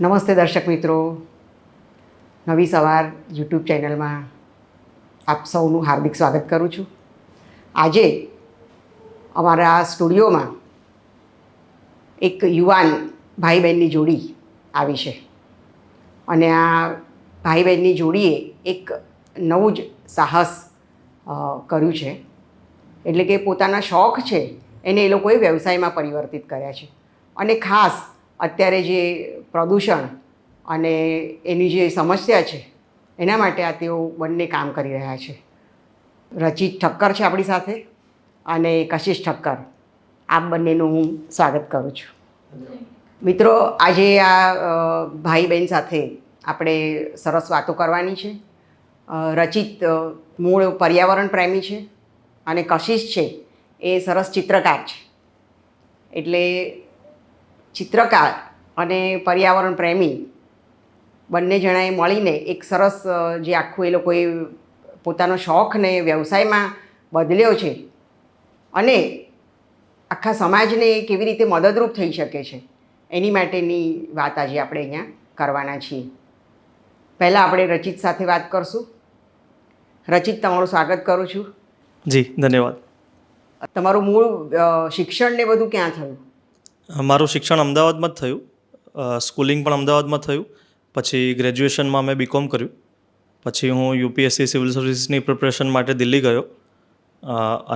નમસ્તે દર્શક મિત્રો, નવી સવાર યુટ્યુબ ચેનલમાં આપ સૌનું હાર્દિક સ્વાગત કરું છું. આજે અમારા સ્ટુડિયોમાં એક યુવાન ભાઈ બહેનની જોડી આવી છે અને આ ભાઈ બહેનની જોડીએ એક નવું જ સાહસ કર્યું છે. એટલે કે પોતાના શોખ છે એને એ લોકોએ વ્યવસાયમાં પરિવર્તિત કર્યા છે અને ખાસ અત્યારે જે પ્રદૂષણ અને એની જે સમસ્યા છે એના માટે આ તેઓ બંને કામ કરી રહ્યા છે. રચિત ઠક્કર છે આપણી સાથે અને કશિશ ઠક્કર. આપ બંનેનું હું સ્વાગત કરું છું. મિત્રો, આજે આ ભાઈ બહેન સાથે આપણે સરસ વાતો કરવાની છે. રચિત મૂળ પર્યાવરણ પ્રેમી છે અને કશિશ છે એ સરસ ચિત્રકાર છે. એટલે ચિત્રકાર અને પર્યાવરણ પ્રેમી બંને જણાએ મળીને એક સરસ જે આખું એ લોકોએ પોતાનો શોખને વ્યવસાયમાં બદલ્યો છે અને આખા સમાજને કેવી રીતે મદદરૂપ થઈ શકે છે એની માટેની વાત આજે આપણે અહીંયા કરવાના છીએ. પહેલાં આપણે રચિત સાથે વાત કરશું. રચિત, તમારું સ્વાગત કરું છું. જી, ધન્યવાદ. તમારું મૂળ શિક્ષણ ને બધું ક્યાં થયું? મારું શિક્ષણ અમદાવાદમાં જ થયું. સ્કૂલિંગ પણ અમદાવાદમાં થયું. પછી ગ્રેજ્યુએશનમાં મેં બીકોમ કર્યું. પછી હું યુપીએસસી સિવિલ સર્વિસીસની પ્રિપરેશન માટે દિલ્હી ગયો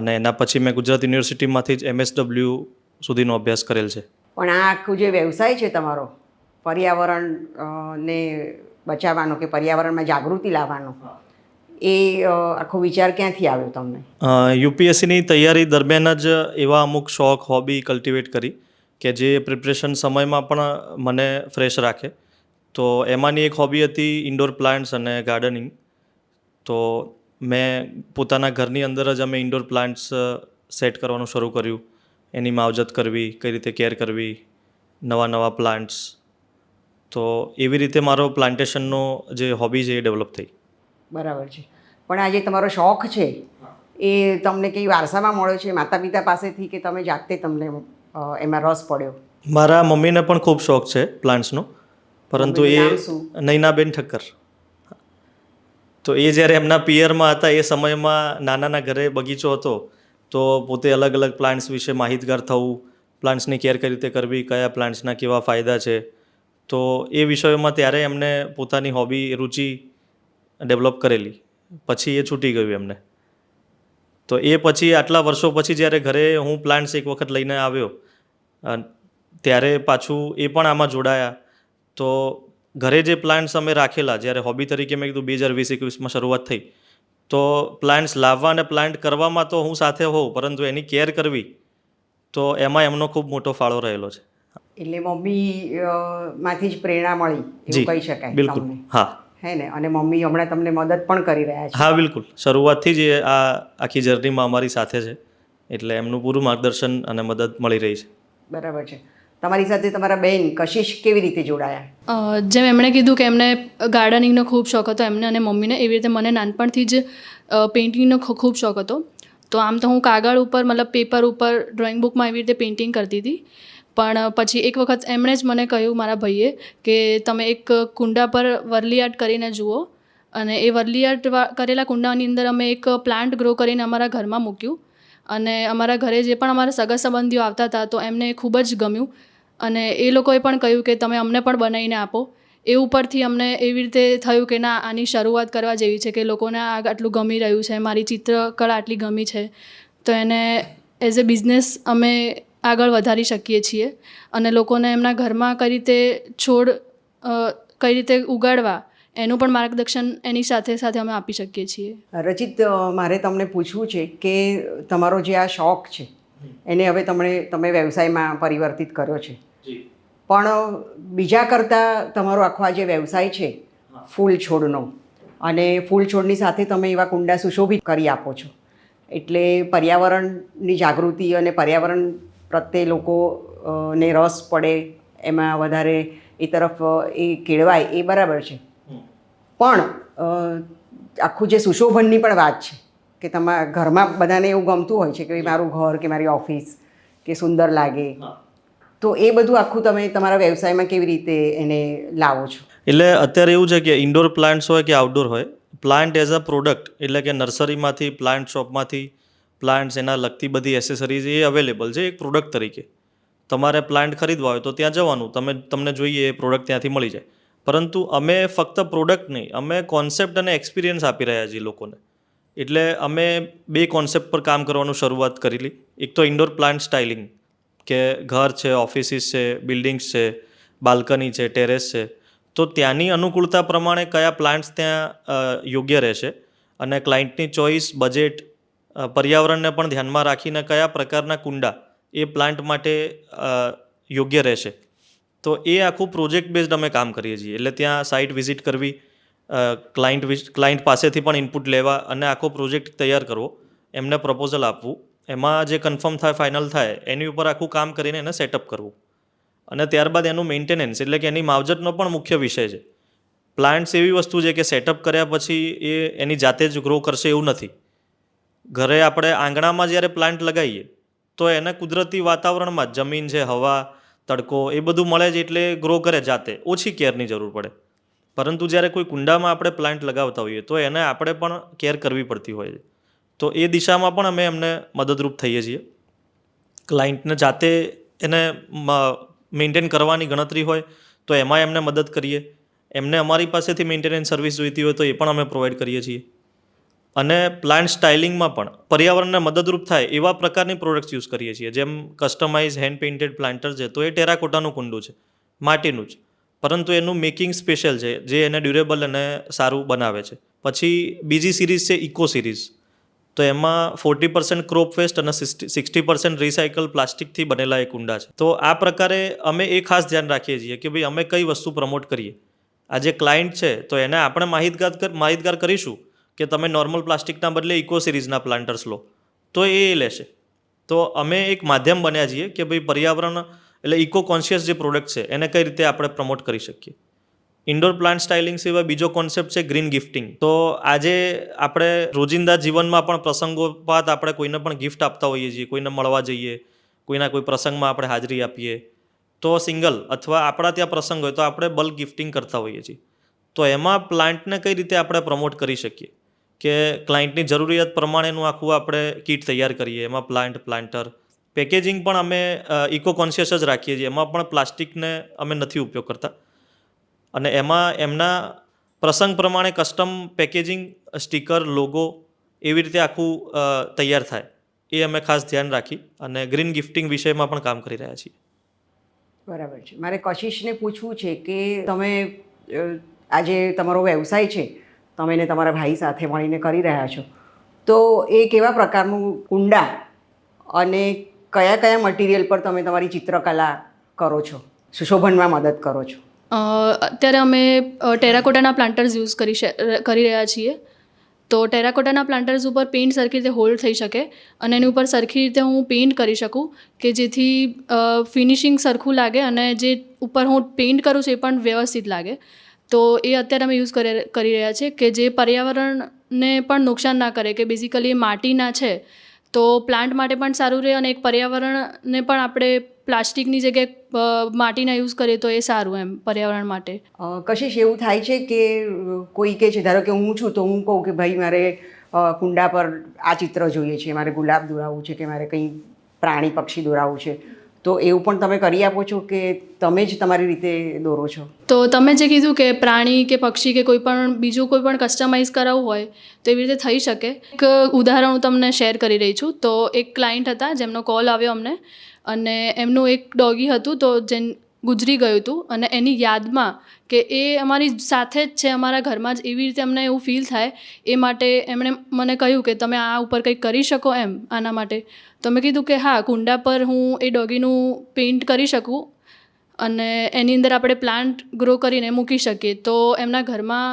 અને એના પછી મેં ગુજરાત યુનિવર્સિટીમાંથી જ MSW સુધીનો અભ્યાસ કરેલ છે. પણ આ આખું જે વ્યવસાય છે તમારો પર્યાવરણ ને બચાવવાનો કે પર્યાવરણમાં જાગૃતિ લાવવાનો, એ આખો વિચાર ક્યાંથી આવ્યો તમને? યુપીએસસીની તૈયારી દરમિયાન જ એવા અમુક શોખ, હોબી કલ્ટિવેટ કરી કે જે પ્રિપરેશન સમયમાં પણ મને ફ્રેશ રાખે. તો એમાંની એક હોબી હતી ઇન્ડોર પ્લાન્ટ્સ અને ગાર્ડનિંગ. તો મેં પોતાના ઘરની અંદર જ અમે ઇન્ડોર પ્લાન્ટ્સ સેટ કરવાનું શરૂ કર્યું. એની માવજત કરવી, કઈ રીતે કેર કરવી, નવા પ્લાન્ટ્સ. તો એવી રીતે મારો પ્લાન્ટેશનનો જે હોબી છે એ ડેવલપ થઈ. બરાબર છે. પણ આ જે તમારો શોખ છે એ તમને કઈ વારસામાં મળ્યો છે, માતા પિતા પાસેથી, કે તમે જાતે તમને એમાં રસ પડ્યો? મારા મમ્મીને પણ ખૂબ શોખ છે પ્લાન્ટ્સનો, પરંતુ એ નૈનાબેન ઠક્કર. તો એ જ્યારે એમના પિયરમાં હતા એ સમયમાં નાનાના ઘરે બગીચો હતો, તો પોતે અલગ અલગ પ્લાન્ટ્સ વિશે માહિતગાર થવું, પ્લાન્ટ્સની કેર કઈ રીતે કરવી, કયા પ્લાન્ટ્સના કેવા ફાયદા છે, તો એ વિષયોમાં ત્યારે એમને પોતાની હોબી, રુચિ ડેવલપ કરેલી. પછી એ છૂટી ગયું એમને. તો એ પછી આટલા વર્ષો પછી જ્યારે ઘરે હું પ્લાન્ટ્સ એક વખત લઈને આવ્યો ત્યારે પાછું એ પણ આમાં જોડાયા. તો ઘરે જે પ્લાન્ટ્સ અમે રાખેલા, જ્યારે હોબી તરીકે મેં કીધું 2020-21માં શરૂઆત થઈ, તો પ્લાન્ટ્સ લાવવા અને પ્લાન્ટ કરવામાં તો હું સાથે હોઉં, પરંતુ એની કેર કરવી તો એમાં એમનો ખૂબ મોટો ફાળો રહેલો છે. એટલે મમ્મી માંથી જ પ્રેરણા મળી એવું કહી શકાય? બિલકુલ, હા. હે ને? અને મમ્મી હમણાં તમને મદદ પણ કરી રહ્યા છે? હા, બિલકુલ. શરૂઆતથી જ આ આખી જર્નીમાં અમારી સાથે છે, એટલે એમનું પૂરું માર્ગદર્શન અને મદદ મળી રહી છે. બરાબર છે. તમારી સાથે તમારા બેન કશિશ કેવી રીતે જોડાયા? જેમ એમણે કીધું કે એમને ગાર્ડનિંગનો ખૂબ શોખ હતો, એમને અને મમ્મીને. એવી રીતે મને નાનપણથી જ પેઇન્ટિંગનો ખૂબ શોખ હતો. તો આમ તો હું કાગળ ઉપર, મતલબ પેપર ઉપર, ડ્રોઈંગ બુકમાં એવી રીતે પેઇન્ટિંગ કરતી હતી. પણ પછી એક વખત એમણે જ મને કહ્યું, મારા ભાઈએ, કે તમે એક કુંડા પર વરલી આર્ટ કરીને જુઓ. અને એ વરલી આર્ટ કરેલા કુંડાની અંદર અમે એક પ્લાન્ટ ગ્રો કરીને અમારા ઘરમાં મૂક્યું. અને અમારા ઘરે જે પણ અમારા સગા સંબંધીઓ આવતા હતા તો એમને ખૂબ જ ગમ્યું. અને એ લોકોએ પણ કહ્યું કે તમે અમને પણ બનાવીને આપો. એ ઉપરથી અમને એવી રીતે થયું કે ના, આની શરૂઆત કરવા જેવી છે, કે લોકોને આટલું ગમી રહ્યું છે, મારી ચિત્રકળા આટલી ગમી છે, તો એને એઝ એ બિઝનેસ અમે આગળ વધારી શકીએ છીએ. અને લોકોને એમના ઘરમાં કઈ રીતે છોડ કઈ રીતે ઉગાડવા એનું પણ માર્ગદર્શન એની સાથે સાથે અમે આપી શકીએ છીએ. રચિત, મારે તમને પૂછવું છે કે તમારો જે આ શોખ છે એને હવે તમે વ્યવસાયમાં પરિવર્તિત કર્યો છે, પણ બીજા કરતાં તમારો આખો આ જે વ્યવસાય છે ફૂલ છોડનો, અને ફૂલ છોડની સાથે તમે એવા કુંડા સુશોભિત કરી આપો છો, એટલે પર્યાવરણની જાગૃતિ અને પર્યાવરણ પ્રત્યે લોકોને રસ પડે, એમાં વધારે એ તરફ એ કેળવાય, એ બરાબર છે. પણ આખું જે સુશોભનની પણ વાત છે કે તમારા ઘરમાં બધાને એવું ગમતું હોય છે કે મારું ઘર કે મારી ઓફિસ કે સુંદર લાગે, તો એ બધું આખું તમે તમારા વ્યવસાયમાં કેવી રીતે એને લાવો છો? એટલે અત્યારે એવું છે કે ઇન્ડોર પ્લાન્ટ્સ હોય કે આઉટડોર હોય, પ્લાન્ટ એઝ અ પ્રોડક્ટ એટલે કે નર્સરીમાંથી, પ્લાન્ટ શોપમાંથી પ્લાન્ટ્સ એના લગતી બધી એસેસરીઝ એ અવેલેબલ છે એક પ્રોડક્ટ તરીકે. તમારે પ્લાન્ટ ખરીદવા હોય તો ત્યાં જવાનું, તમને જોઈએ એ પ્રોડક્ટ ત્યાંથી મળી જાય. પરંતુ અમે ફક્ત પ્રોડક્ટ નહીં, અમે કોન્સેપ્ટ અને એક્સપિરિયન્સ આપી રહ્યા છીએ લોકોને. એટલે અમે 2 કોન્સેપ્ટ પર કામ કરવાનું શરૂઆત કરેલી. એક તો ઇન્ડોર પ્લાન્ટ સ્ટાઇલિંગ, કે ઘર છે, ઓફિસીસ છે, બિલ્ડિંગ્સ છે, બાલ્કની છે, ટેરેસ છે, તો ત્યાંની અનુકૂળતા પ્રમાણે કયા પ્લાન્ટ્સ ત્યાં યોગ્ય રહેશે અને ક્લાયન્ટની ચોઇસ, બજેટ, પર્યાવરણને પણ ધ્યાનમાં રાખીને કયા પ્રકારના કુંડા એ પ્લાન્ટ માટે યોગ્ય રહેશે. તો એ આખું પ્રોજેક્ટ બેઝડ અમે કામ કરીએ છીએ. એટલે ત્યાં સાઇટ વિઝિટ કરવી, ક્લાયન્ટ પાસેથી પણ ઇનપુટ લેવા અને આખો પ્રોજેક્ટ તૈયાર કરવો, એમને પ્રપોઝલ આપવું, એમાં જે કન્ફર્મ થાય, ફાઇનલ થાય એની ઉપર આખું કામ કરીને એને સેટઅપ કરવું. અને ત્યારબાદ એનું મેન્ટેનન્સ એટલે કે એની માવજતનો પણ મુખ્ય વિષય છે. પ્લાન્ટ્સ એવી વસ્તુ છે કે સેટઅપ કર્યા પછી એ એની જાતે જ ગ્રો કરશે એવું નથી. ઘરે આપણે આંગણામાં જ્યારે પ્લાન્ટ લગાવીએ તો એને કુદરતી વાતાવરણમાં જ જમીન છે, હવા, તડકો એ બધું મળે જ એટલે ગ્રો કરે જાતે, ઓછી કેરની જરૂર પડે. પરંતુ જ્યારે કોઈ કુંડામાં આપણે પ્લાન્ટ લગાવતા હોઈએ તો એને આપણે પણ કેર કરવી પડતી હોય છે. તો એ દિશામાં પણ અમે એમને મદદરૂપ થઈએ છીએ. ક્લાયન્ટને જાતે એને મેન્ટેન કરવાની ગણતરી હોય તો એમાં એમને મદદ કરીએ. એમને અમારી પાસેથી મેન્ટેનન્સ સર્વિસ જોઈતી હોય તો એ પણ અમે પ્રોવાઈડ કરીએ છીએ. અને પ્લાન્ટ સ્ટાઇલિંગમાં પણ પર્યાવરણને મદદરૂપ થાય એવા પ્રકારની પ્રોડક્ટ્સ યુઝ કરીએ છીએ. જેમ કસ્ટમાઇઝ હેન્ડ પેઇન્ટેડ પ્લાન્ટર છે તો એ ટેરાકોટાનું કુંડું છે, માટીનું જ, પરંતુ એનું મેકિંગ સ્પેશિયલ છે જે એને ડ્યુરેબલ અને સારું બનાવે છે. પછી બીજી સિરીઝ છે ઇકો સિરીઝ. તો એમાં 40% ક્રોપ વેસ્ટ અને 60% રિસાયકલ પ્લાસ્ટિકથી બનેલા એ કુંડા છે. તો આ પ્રકારે અમે એ ખાસ ધ્યાન રાખીએ છીએ કે ભાઈ અમે કઈ વસ્તુ પ્રમોટ કરીએ. આ જે ક્લાયન્ટ છે તો એને આપણે માહિતગાર કરીશું કે તમે નોર્મલ પ્લાસ્ટિકના બદલે ઇકો સિરીઝના પ્લાન્ટર્સ લો તો એ લેશે. તો અમે એક માધ્યમ બન્યા છીએ કે ભાઈ પર્યાવરણ એટલે ઇકો કોન્શિયસ જે પ્રોડક્ટ છે એને કઈ રીતે આપણે પ્રમોટ કરી શકીએ. ઇન્ડોર પ્લાન્ટ સ્ટાઇલિંગ સિવાય બીજો કોન્સેપ્ટ છે ગ્રીન ગિફ્ટિંગ. તો આજે આપણે રોજિંદા જીવનમાં પણ પ્રસંગોપાત આપણે કોઈને પણ ગિફ્ટ આપતા હોઈએ છીએ, કોઈને મળવા જઈએ, કોઈના કોઈ પ્રસંગમાં આપણે હાજરી આપીએ તો સિંગલ અથવા આપણા ત્યાં પ્રસંગ હોય તો આપણે બલ્ક ગિફ્ટિંગ કરતા હોઈએ છીએ. તો એમાં પ્લાન્ટને કઈ રીતે આપણે પ્રમોટ કરી શકીએ કે ક્લાયન્ટની જરૂરિયાત પ્રમાણેનું આખું આપણે કીટ તૈયાર કરીએ. એમાં પ્લાન્ટર, પેકેજિંગ પણ અમે ઇકો કોન્શિયસ જ રાખીએ છીએ. એમાં પણ પ્લાસ્ટિકને અમે નથી ઉપયોગ કરતા. અને એમાં એમના પ્રસંગ પ્રમાણે કસ્ટમ પેકેજિંગ, સ્ટીકર, લોગો એવી રીતે આખું તૈયાર થાય એ અમે ખાસ ધ્યાન રાખી અને ગ્રીન ગિફ્ટિંગ વિષયમાં પણ કામ કરી રહ્યા છીએ. બરાબર છે. મારે કશિશને પૂછવું છે કે તમે આજે તમારો વ્યવસાય છે, તમે ને તમારા ભાઈ સાથે મળીને કરી રહ્યા છો, તો એ કેવા પ્રકારનું કુંડા અને કયા કયા મટીરિયલ પર તમે તમારી ચિત્રકલા કરો છો, સુશોભનમાં મદદ કરો છો? અત્યારે અમે ટેરાકોટાના પ્લાન્ટર્સ યુઝ કરી રહ્યા છીએ. તો ટેરાકોટાના પ્લાન્ટર્સ ઉપર પેઇન્ટ સરખી રીતે હોલ્ડ થઈ શકે અને એની ઉપર સરખી રીતે હું પેઇન્ટ કરી શકું કે જેથી ફિનિશિંગ સરખું લાગે અને જે ઉપર હું પેઇન્ટ કરું છું એ પણ વ્યવસ્થિત લાગે. તો એ અત્યારે અમે યુઝ કરી રહ્યા છીએ કે જે પર્યાવરણને પણ નુકસાન ના કરે, કે બેઝિકલી માટીના છે તો પ્લાન્ટ માટે પણ સારું રહે અને એક પર્યાવરણને પણ આપણે પ્લાસ્ટિકની જગ્યાએ માટીના યુઝ કરીએ તો એ સારું એમ પર્યાવરણ માટે. કશિશ, એવું થાય છે કે કોઈ કહે છે, ધારો કે હું છું તો હું કહું કે ભાઈ મારે કુંડા પર આ ચિત્ર જોઈએ છે, મારે ગુલાબ દોરાવવું છે કે મારે કંઈ પ્રાણી પક્ષી દોરાવવું છે, તો એવું પણ તમે કરી આપો છો કે તમે જ તમારી રીતે દોરો છો? તો તમે જે કીધું કે પ્રાણી કે પક્ષી કે કોઈ પણ બીજું કોઈ પણ કસ્ટમાઇઝ કરાવવું હોય તો એવી રીતે થઈ શકે. એક ઉદાહરણ હું તમને શેર કરી રહી છું. તો એક ક્લાયન્ટ હતા જેમનો કોલ આવ્યો અમને, અને એમનું એક ડોગી હતું તો જે ગુજરી ગયું હતું અને એની યાદમાં કે એ અમારી સાથે જ છે, અમારા ઘરમાં જ, એવી રીતે અમને એવું ફીલ થાય એ માટે એમણે મને કહ્યું કે તમે આ ઉપર કંઈક કરી શકો એમ આના માટે. તો મેં કીધું કે હા, કુંડા પર હું એ ડોગીનું પેઇન્ટ કરી શકું અને એની અંદર આપણે પ્લાન્ટ ગ્રો કરીને મૂકી શકીએ તો એમના ઘરમાં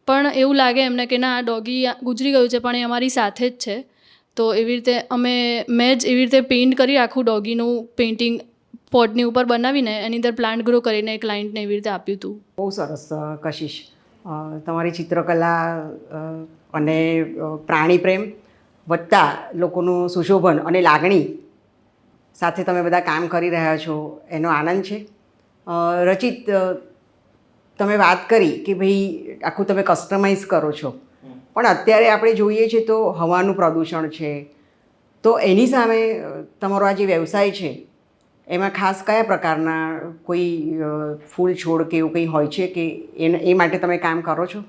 પણ એવું લાગે એમને કે ના, આ ડોગી ગુજરી ગયું છે પણ એ અમારી સાથે જ છે. તો એવી રીતે મેં જ એવી રીતે પેઇન્ટ કરી આખું ડોગીનું પેઇન્ટિંગ પોટની ઉપર બનાવીને એની અંદર પ્લાન્ટ ગ્રો કરીને ક્લાયન્ટને એવી રીતે આપ્યું હતું. બહુ સરસ કશિશ. તમારી ચિત્રકલા અને પ્રાણી પ્રેમ વત્તા લોકોનું સુશોભન અને લાગણી સાથે તમે બધા કામ કરી રહ્યા છો એનો આનંદ છે. રચિત, તમે વાત કરી કે ભાઈ આખું તમે કસ્ટમાઇઝ કરો છો, પણ અત્યારે આપણે જોઈએ છીએ તો હવાનું પ્રદૂષણ છે, તો એની સામે તમારો આ જે વ્યવસાય છે એમાં ખાસ કયા પ્રકારના કોઈ ફૂલ છોડ કે એવું કંઈ હોય છે કે એ માટે તમે કામ કરો છો?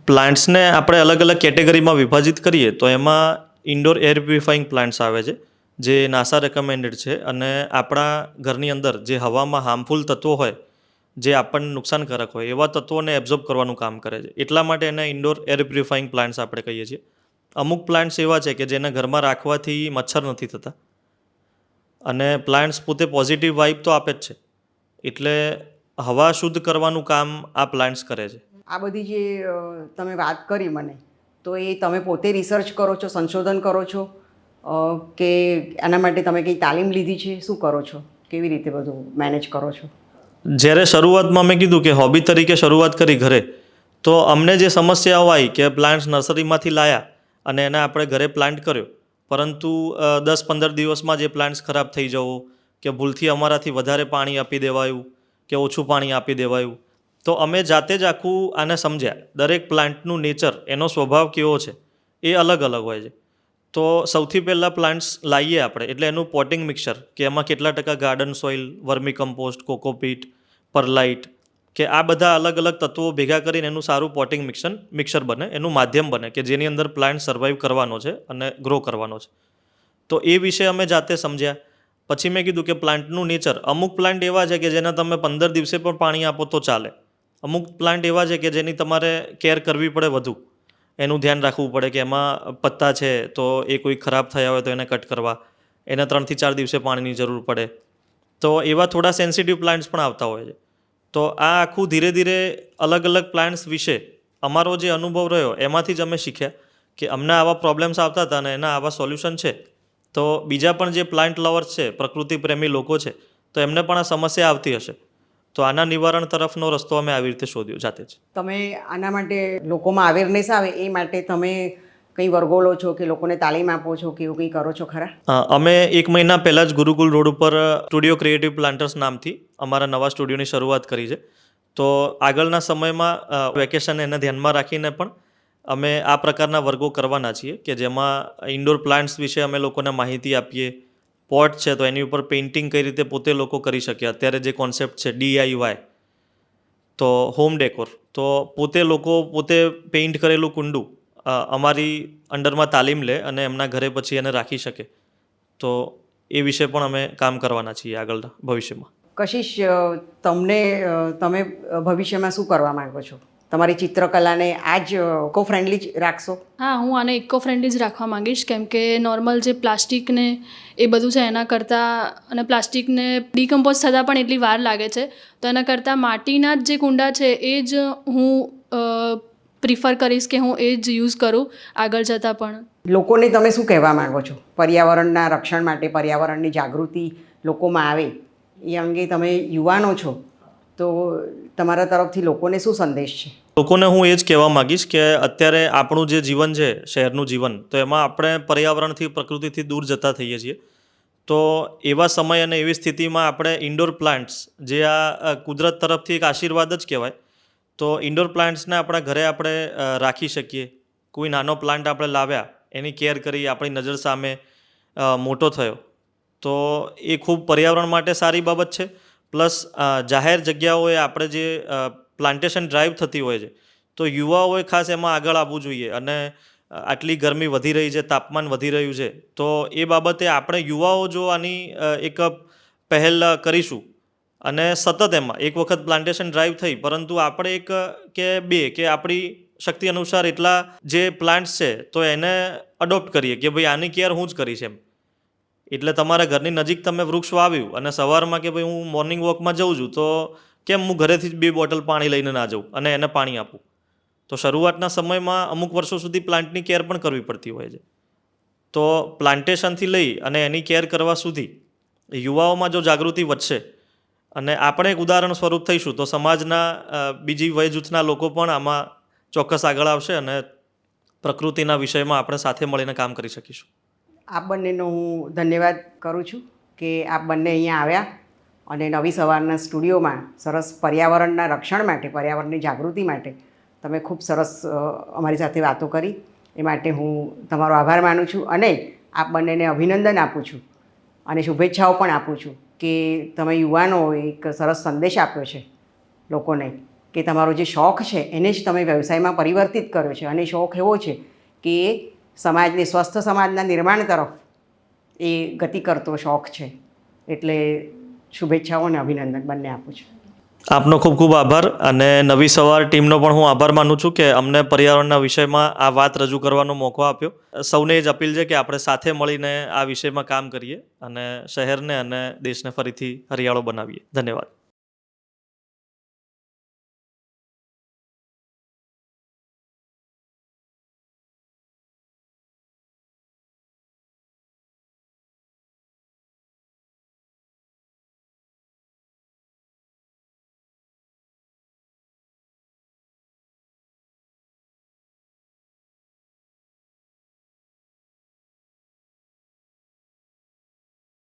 પ્લાન્ટ્સને આપણે અલગ અલગ કેટેગરીમાં વિભાજિત કરીએ તો એમાં ઇન્ડોર એર પ્યુરિફાઈંગ પ્લાન્ટ્સ આવે છે, જે નાસા રેકમેન્ડેડ છે, અને આપણા ઘરની અંદર જે હવામાં હાર્મફુલ તત્વો હોય, જે આપણને નુકસાનકારક હોય, એવા તત્વોને એબ્ઝોર્બ કરવાનું કામ કરે છે. એટલા માટે એને ઇન્ડોર એર પ્યુરિફાઈંગ પ્લાન્ટ્સ આપણે કહીએ છીએ. અમુક પ્લાન્ટ્સ એવા છે કે જેને ઘરમાં રાખવાથી મચ્છર નથી થતા, અને પ્લાન્ટ્સ પોતે પોઝિટિવ વાઇબ તો આપે જ છે, એટલે હવા શુદ્ધ કરવાનું કામ આ પ્લાન્ટ્સ કરે છે. આ બધી જે તમે વાત કરી મને, તો એ તમે પોતે રિસર્ચ કરો છો, સંશોધન કરો છો, કે આના માટે તમે કંઈ તાલીમ લીધી છે? શું કરો છો? કેવી રીતે બધું મેનેજ કરો છો? જ્યારે શરૂઆતમાં મેં કીધું કે હોબી તરીકે શરૂઆત કરી ઘરે, તો અમને જે સમસ્યાઓ આવી કે પ્લાન્ટ્સ નર્સરીમાંથી લાયા અને એને આપણે ઘરે પ્લાન્ટ કર્યો, પરંતુ 10-15 દિવસમાં જે પ્લાન્ટ્સ ખરાબ થઈ જવો, કે ભૂલથી અમારાથી વધારે પાણી આપી દેવાયું કે ઓછું પાણી આપી દેવાયું, તો અમે જાતે જ આખું આને સમજ્યા. દરેક પ્લાન્ટનું નેચર, એનો સ્વભાવ કેવો છે, એ અલગ અલગ હોય છે. તો સૌથી પહેલાં પ્લાન્ટ્સ લાવીએ આપણે એટલે એનું પોટિંગ મિક્સર, કે એમાં કેટલા ટકા garden soil, vermi compost, cocopeat, pearlite, કે આ બધા અલગ અલગ તત્વો ભેગા કરીને એનું સારું પોટિંગ મિક્સર બને, એનું માધ્યમ બને કે જેની અંદર પ્લાન્ટ સર્વાઈવ કરવાનો છે અને ગ્રો કરવાનો છે. તો એ વિશે અમે જાતે સમજ્યા. પછી મેં કીધું કે પ્લાન્ટનું નેચર, અમુક પ્લાન્ટ એવા છે કે જેને તમે 15 દિવસે પણ પાણી આપો તો ચાલે. અમુક પ્લાન્ટ એવા છે કે જેની તમારે કેર કરવી પડે વધુ, એનું ધ્યાન રાખવું પડે કે એમાં પત્તા છે તો એ કોઈ ખરાબ થયા હોય તો એને કટ કરવા, એને 3 થી 4 દિવસે પાણીની જરૂર પડે. તો એવા થોડા સેન્સિટિવ પ્લાન્ટ્સ પણ આવતા હોય છે. તો આ આખું ધીરે ધીરે અલગ અલગ પ્લાન્ટ્સ વિશે અમારો જે અનુભવ રહ્યો એમાંથી જ અમે શીખ્યા કે અમને આવા પ્રોબ્લેમ્સ આવતા હતા અને એના આવા સોલ્યુશન છે. તો બીજા પણ જે પ્લાન્ટ લવર્સ છે, પ્રકૃતિ પ્રેમી લોકો છે, તો એમને પણ આ સમસ્યા આવતી હશે, તો આના નિવારણ તરફનો રસ્તો અમે આવી રીતે શોધ્યો જાતે જ. તમે આના માટે લોકોમાં અવેરનેસ આવે એ માટે તમે કંઈ વર્ગો લો છો કે લોકોને તાલીમ આપો છો કે એવું કંઈ કરો છો ખરા? અમે 1 મહિના પહેલાં જ ગુરુકુલ રોડ ઉપર સ્ટુડિયો ક્રિએટિવ પ્લાન્ટર્સ નામથી અમારા નવા સ્ટુડિયોની શરૂઆત કરી છે. તો આગળના સમયમાં વેકેશન એને ધ્યાનમાં રાખીને પણ અમે આ પ્રકારના વર્ગો કરવાના છીએ, કે જેમાં ઇન્ડોર પ્લાન્ટ્સ વિશે અમે લોકોને માહિતી આપીએ. પોટ છે તો એની ઉપર પેઇન્ટિંગ કઈ રીતે પોતે લોકો કરી શકે. અત્યારે જે કોન્સેપ્ટ છે DIY, તો હોમ ડેકોર, તો પોતે પેઇન્ટ કરેલું કુંડું અમારી અંડરમાં તાલીમ લે અને એમના ઘરે પછી એને રાખી શકે. તો એ વિશે પણ અમે કામ કરવાના છીએ આગળના ભવિષ્યમાં. કશિશ, તમે ભવિષ્યમાં શું કરવા માંગો છો? તમારી ચિત્રકલાને આ જ ઇકો ફ્રેન્ડલી જ રાખશો? હા, હું આને ઇકો ફ્રેન્ડલી જ રાખવા માંગીશ, કેમ કે નોર્મલ જે પ્લાસ્ટિકને એ બધું છે એના કરતાં, અને પ્લાસ્ટિકને ડિકમ્પોઝ થતાં પણ એટલી વાર લાગે છે, તો એના કરતાં માટીના જ જે કુંડા છે એ જ હું પ્રિફર કરીશ કે હું એ જ યુઝ કરું આગળ જતાં પણ. લોકોને તમે શું કહેવા માંગો છો પર્યાવરણના રક્ષણ માટે, પર્યાવરણની જાગૃતિ લોકોમાં આવે એ અંગે? તમે યુવાનો છો તો તમારા તરફથી લોકોને શું સંદેશ છે? લોકોને હું એ જ કહેવા માગીશ કે અત્યારે આપણું જે જીવન છે, શહેરનું જીવન, તો એમાં આપણે પર્યાવરણથી, પ્રકૃતિથી દૂર જતા થઈએ છીએ. તો એવા સમય અને એવી સ્થિતિમાં આપણે ઇન્ડોર પ્લાન્ટ્સ, જે આ કુદરત તરફથી એક આશીર્વાદ જ કહેવાય, તો ઇન્ડોર પ્લાન્ટ્સને આપણા ઘરે આપણે રાખી શકીએ. કોઈ નાનો પ્લાન્ટ આપણે લાવ્યા, એની કેર કરી, આપણી નજર સામે મોટો થયો, તો એ ખૂબ પર્યાવરણ માટે સારી બાબત છે. પ્લસ જાહેર જગ્યાઓએ આપણે જે પ્લાન્ટેશન ડ્રાઈવ થતી હોય છે, તો યુવાઓએ ખાસ એમાં આગળ આવવું જોઈએ. અને આટલી ગરમી વધી રહી છે, તાપમાન વધી રહ્યું છે, તો એ બાબતે આપણે યુવાઓ જો આની એક પહેલ કરીશું અને સતત એમાં એક વખત પ્લાન્ટેશન ડ્રાઈવ થઈ, પરંતુ આપણે એક કે બે કે આપણી શક્તિ અનુસાર એટલા જે પ્લાન્ટ્સ છે તો એને અડોપ્ટ કરીએ કે ભાઈ આની કેર હું જ કરીશ એમ. એટલે તમારા ઘરની નજીક તમે વૃક્ષ વાવ્યું અને સવારમાં કે ભાઈ હું મોર્નિંગ વોકમાં જઉં છું, તો કેમ હું ઘરેથી જ 2 બોટલ પાણી લઈને ના જાઉં અને એને પાણી આપું? તો શરૂઆતના સમયમાં અમુક વર્ષો સુધી પ્લાન્ટની કેર પણ કરવી પડતી હોય છે. તો પ્લાન્ટેશનથી લઈ અને એની કેર કરવા સુધી યુવાઓમાં જો જાગૃતિ વધશે અને આપણે એક ઉદાહરણ સ્વરૂપ થઈશું, તો સમાજના બીજી વય જૂથના લોકો પણ આમાં ચોક્કસ આગળ આવશે અને પ્રકૃતિના વિષયમાં આપણે સાથે મળીને કામ કરી શકીશું. આ બંનેનો હું ધન્યવાદ કરું છું કે આપ બંને અહીંયા આવ્યા અને નવી સવારના સ્ટુડિયોમાં સરસ પર્યાવરણના રક્ષણ માટે, પર્યાવરણની જાગૃતિ માટે તમે ખૂબ સરસ અમારી સાથે વાતો કરી. એ માટે હું તમારો આભાર માનું છું અને આપ બંનેને અભિનંદન આપું છું અને શુભેચ્છાઓ પણ આપું છું કે તમે યુવાનોએ એક સરસ સંદેશ આપ્યો છે લોકોને કે તમારો જે શોખ છે એને જ તમે વ્યવસાયમાં પરિવર્તિત કર્યો છે અને શોખ એવો છે કે સમાજને, સ્વસ્થ સમાજના નિર્માણ તરફ એ ગતિ કરતો શોખ છે. એટલે શુભેચ્છાઓ અને અભિનંદન બંને આપું છું. આપનો ખૂબ ખૂબ આભાર અને નવી સવાર ટીમનો પણ હું આભાર માનું છું કે અમને પર્યાવરણના વિષયમાં આ વાત રજૂ કરવાનો મોકો આપ્યો. સૌને જ અપીલ છે કે આપણે સાથે મળીને આ વિષયમાં કામ કરીએ અને શહેરને અને દેશને ફરીથી હરિયાળો બનાવીએ. ધન્યવાદ.